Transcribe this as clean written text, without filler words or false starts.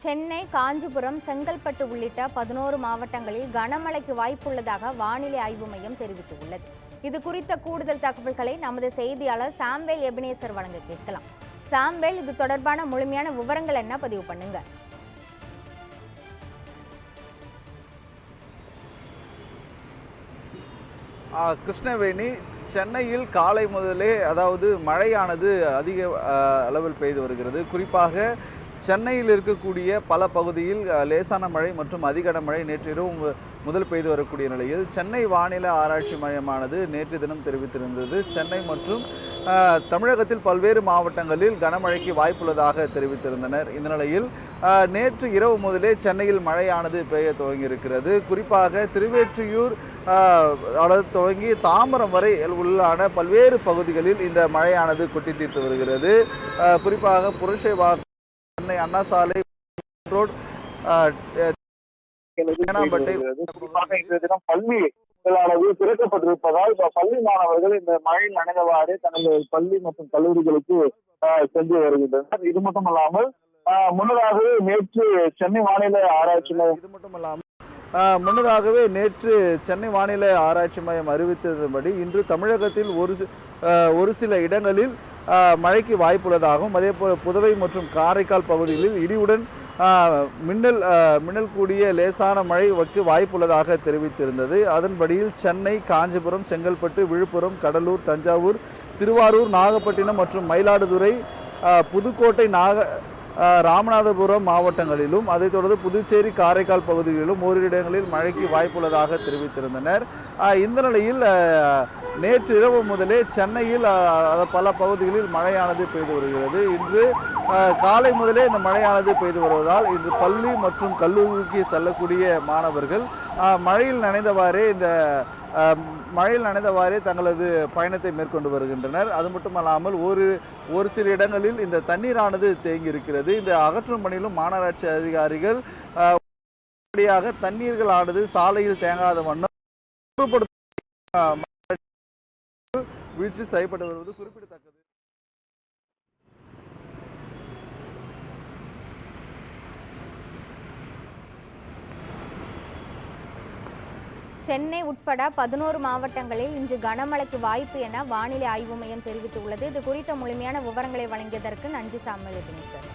சென்னை, காஞ்சிபுரம், செங்கல்பட்டு உள்ளிட்ட 11 மாவட்டங்களில் கனமழைக்கு வாய்ப்புள்ளதாக வானிலை ஆய்வு மையம் தெரிவித்துள்ளது. இது குறித்த கூடுதல் தகவல்களை நமது செய்தியாளர் சாம்பேல் எபினேசர் வழங்க கேட்கலாம். சாம்பேல், இது தொடர்பான முழுமையான விவரங்கள் என்ன பதிவு பண்ணுங்க. கிருஷ்ணவேணி, சென்னையில் காலை முதலே அதாவது மழையானது அதிக அளவில் பெய்து வருகிறது. குறிப்பாக சென்னையில் இருக்கக்கூடிய பல பகுதியில் லேசான மழை மற்றும் அதிக மழை நேற்றிரவு முதல் பெய்து வரக்கூடிய நிலையில் சென்னை வானிலை ஆராய்ச்சி மையமானது நேற்று தினம் தெரிவித்திருந்தது. சென்னை மற்றும் தமிழகத்தில் பல்வேறு மாவட்டங்களில் கனமழைக்கு வாய்ப்புள்ளதாக தெரிவித்திருந்தனர். இந்த நிலையில் நேற்று இரவு முதலே சென்னையில் மழையானது பெய்ய துவங்கியிருக்கிறது. குறிப்பாக திருவேற்றியூர் தொடங்கி தாம்பரம் வரை உள்ளான பல்வேறு பகுதிகளில் இந்த மழையானது கொட்டி தீர்த்து வருகிறது. குறிப்பாக புரட்சிவாக்கம், சென்னை அண்ணா சாலை ரோட், பள்ளிகளானது திறக்கப்பட்டிருப்பதால் பள்ளி மாணவர்கள் இந்த மழையில் நனைந்தவாறு தனது பள்ளி மற்றும் கல்லூரிகளுக்கு சென்று வருகின்றனர். இது மட்டுமல்லாமல் முன்னதாகவே நேற்று சென்னை வானிலை ஆராய்ச்சி மையம் அறிவித்தபடி இன்று தமிழகத்தில் ஒரு சில இடங்களில் மழைக்கு வாய்ப்புள்ளதாகவும், அதே போல புதுவை மற்றும் காரைக்கால் பகுதிகளில் இடியுடன் மின்னல் கூடிய லேசான மழைக்கு வாய்ப்புள்ளதாக தெரிவித்திருந்தது. அதன்படியில் சென்னை, காஞ்சிபுரம், செங்கல்பட்டு, விழுப்புரம், கடலூர், தஞ்சாவூர், திருவாரூர், நாகப்பட்டினம் மற்றும் மயிலாடுதுறை, புதுக்கோட்டை, ராமநாதபுரம் மாவட்டங்களிலும், அதைத் தொடர்ந்து புதுச்சேரி, காரைக்கால் பகுதிகளிலும் ஓரிரு இடங்களில் மழைக்கு வாய்ப்புள்ளதாக தெரிவித்திருந்தனர். இந்த நிலையில் நேற்று இரவு முதலே சென்னையில் பல பகுதிகளில் மழையானது பெய்து வருகிறது. இன்று காலை முதலே இந்த மழையானது பெய்து வருவதால் இன்று பள்ளி மற்றும் கல்லூரிக்கு செல்லக்கூடிய மாணவர்கள் மழையில் நனைந்தவாறே தங்களது பயணத்தை மேற்கொண்டு வருகின்றனர். அது மட்டுமல்லாமல் ஒரு சில இடங்களில் இந்த தண்ணீரானது தேங்கி இருக்கிறது. இந்த அகற்றும் பணியிலும் மாநகராட்சி அதிகாரிகள் தண்ணீர்களானது சாலையில் தேங்காத வண்ணம் வீழ்ச்சி செய்யப்பட்டு வருவது குறிப்பிடத்தக்கது. சென்னை உட்பட 11 மாவட்டங்களில் இன்று கனமழைக்கு வாய்ப்பு என வானிலை ஆய்வு மையம் தெரிவித்துள்ளது. இது குறித்த முழுமையான விவரங்களை வழங்கியதற்கு நன்றி சாம்பேல் எபினேசர்.